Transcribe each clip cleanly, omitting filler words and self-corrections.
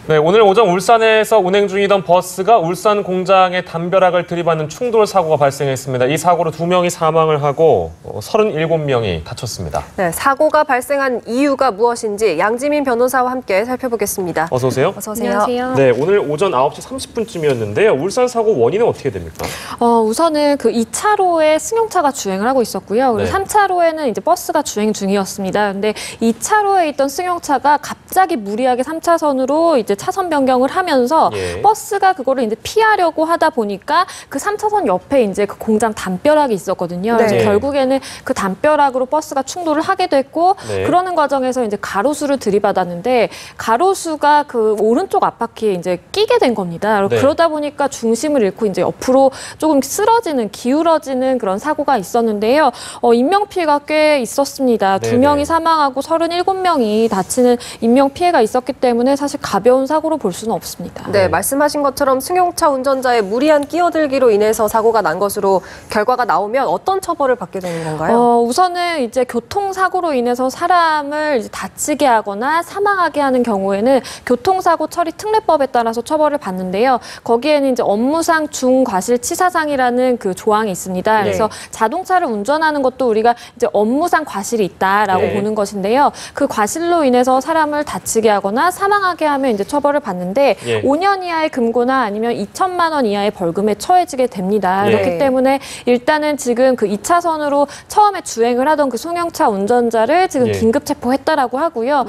네, 오늘 오전 울산에서 운행 중이던 버스가 울산 공장에 담벼락을 들이받는 충돌 사고가 발생했습니다. 이 사고로 2명이 사망을 하고 37명이 다쳤습니다. 네, 사고가 발생한 이유가 무엇인지 양지민 변호사와 함께 살펴보겠습니다. 어서 오세요. 어서 오세요. 안녕하세요. 네, 오늘 오전 9시 30분쯤이었는데요. 울산 사고 원인은 어떻게 됩니까? 우선은 그 2차로에 승용차가 주행을 하고 있었고요. 그리고 네. 3차로에는 이제 버스가 주행 중이었습니다. 근데 2차로에 있던 승용차가 갑자기 무리하게 3차선으로 이제 차선 변경을 하면서 버스가 그거를 이제 피하려고 하다 보니까 그 3차선 옆에 이제 그 공장 담벼락이 있었거든요. 네. 그래서 결국에는 그 담벼락으로 버스가 충돌을 하게 됐고 그러는 과정에서 이제 가로수를 들이받았는데 가로수가 그 오른쪽 앞바퀴에 이제 끼게 된 겁니다. 네. 그러다 보니까 중심을 잃고 이제 옆으로 조금 쓰러지는, 기울어지는 그런 사고가 있었는데요. 인명 피해가 꽤 있었습니다. 네네. 2명이 사망하고 37명이 다치는 인명 피해가 있었기 때문에 사실 가벼운 사고로 볼 수는 없습니다. 네, 말씀하신 것처럼 승용차 운전자의 무리한 끼어들기로 인해서 사고가 난 것으로 결과가 나오면 어떤 처벌을 받게 되는 건가요? 우선은 이제 교통사고로 인해서 사람을 이제 다치게 하거나 사망하게 하는 경우에는 교통사고 처리 특례법에 따라서 처벌을 받는데요. 거기에는 이제 업무상 중과실치사상이라는 그 조항이 있습니다. 그래서 자동차를 운전하는 것도 우리가 이제 업무상 과실이 있다라고 보는 것인데요. 그 과실로 인해서 사람을 다치게 하거나 사망하게 하면 이제 처벌을 받는데 5년 이하의 금고나 아니면 2천만 원 이하의 벌금에 처해지게 됩니다. 그렇기 때문에 일단은 지금 그 2차선으로 처음에 주행을 하던 그 승용차 운전자를 지금 긴급 체포했다라고 하고요.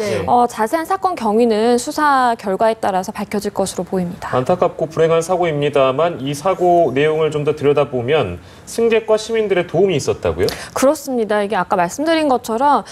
자세한 사건 경위는 수사 결과에 따라서 밝혀질 것으로 보입니다. 안타깝고 불행한 사고입니다만 이 사고 내용을 좀 더 들여다보면 승객과 시민들의 도움이 있었다고요? 그렇습니다. 이게 아까 말씀드린 것처럼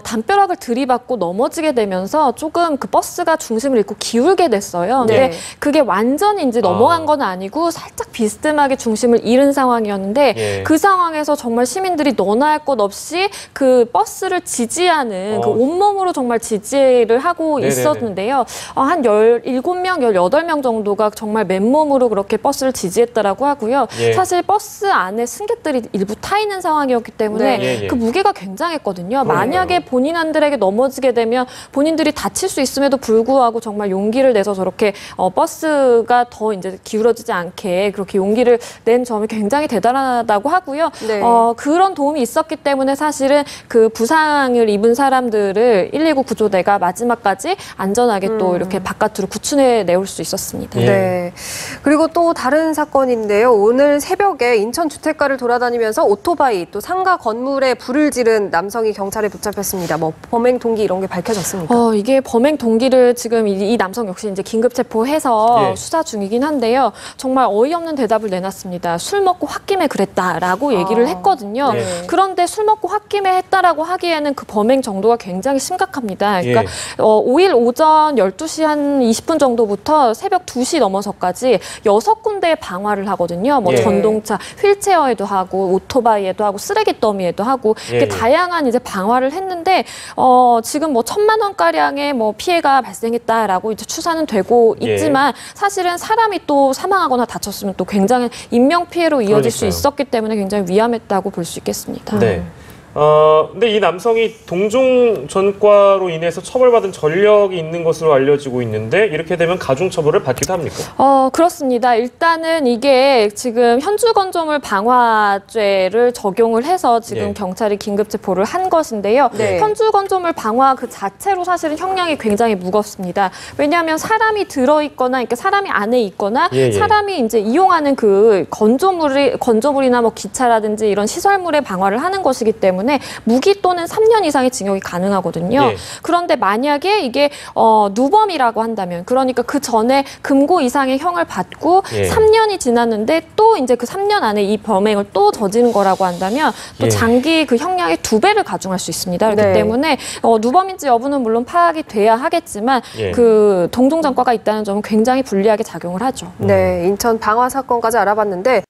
담벼락을 들이받고 넘어지게 되면서 조금 그 버스가 중심을 잃고 기울게 됐어요. 근데 그게 완전히 이제 넘어간 건 아니고 살짝 비스듬하게 중심을 잃은 상황이었는데 그 상황에서 정말 시민들이 너나 할 것 없이 그 버스를 지지하는 그 온몸으로 정말 지지를 하고 있었는데요. 한 17명, 18명 정도가 정말 맨몸으로 그렇게 버스를 지지했다라고 하고요. 사실 버스 안에 승객들이 일부 타 있는 상황이었기 때문에 그 무게가 굉장했거든요. 만약에 본인들에게 넘어지게 되면 본인들이 다칠 수 있음에도 불구하고 정말 용기를 내서 저렇게 버스가 더 이제 기울어지지 않게 그렇게 용기를 낸 점이 굉장히 대단하다고 하고요. 그런 도움이 있었기 때문에 사실은 그 부상을 입은 사람들을 119 구조대가 마지막까지 안전하게 또 이렇게 바깥으로 구출해 내올 수 있었습니다. 네. 그리고 또 다른 사건인데요. 오늘 새벽에 인천 주택가를 돌아다니면서 오토바이 또 상가 건물에 불을 지른 남성이 경찰에 붙잡혔습니다. 뭐 범행 동기 이런 게 밝혀졌습니까? 이게 범행 동기를 지금 이 남성 역시 이제 긴급 체포해서 수사 중이긴 한데요. 정말 어이없는 대답을 내놨습니다. 술 먹고 홧김에 그랬다라고 얘기를 했거든요. 그런데 술 먹고 홧김에 했다라고 하기에는 그 범행 정도가 굉장히 심각합니다. 그러니까 5일 오전 12시 한 20분 정도부터 새벽 2시 넘어서까지 6군데의 방화를 하거든요. 뭐 전동차, 휠체어에도 하고 오토바이에도 하고 쓰레기 더미에도 하고 이렇게 다양한 이제 방화를 했는데 지금 뭐 1,000만 원 가량의 뭐 피해가 발생했다라고 이제 추산은 되고 있지만 사실은 사람이 또 사망하거나 다쳤으면 또 굉장히 인명 피해로 이어질 수 있었기 때문에 굉장히 위험했다고 볼 수 있겠습니다. 근데 이 남성이 동종 전과로 인해서 처벌받은 전력이 있는 것으로 알려지고 있는데 이렇게 되면 가중처벌을 받기도 합니까? 그렇습니다. 일단은 이게 지금 현주건조물 방화죄를 적용을 해서 지금 경찰이 긴급 체포를 한 것인데요. 현주건조물 방화 그 자체로 사실은 형량이 굉장히 무겁습니다. 왜냐하면 사람이 들어있거나, 그러니까 사람이 안에 있거나 사람이 이제 이용하는 그 건조물이나 뭐 기차라든지 이런 시설물의 방화를 하는 것이기 때문에 무기 또는 3년 이상의 징역이 가능하거든요. 그런데 만약에 이게 누범이라고 한다면, 그러니까 그 전에 금고 이상의 형을 받고 3년이 지났는데 또 이제 그 3년 안에 이 범행을 또 저지른 거라고 한다면 또 장기 그 형량의 2배를 가중할 수 있습니다. 그렇기 때문에 누범인지 여부는 물론 파악이 돼야 하겠지만 그 동종 전과가 있다는 점은 굉장히 불리하게 작용을 하죠. 네, 인천 방화 사건까지 알아봤는데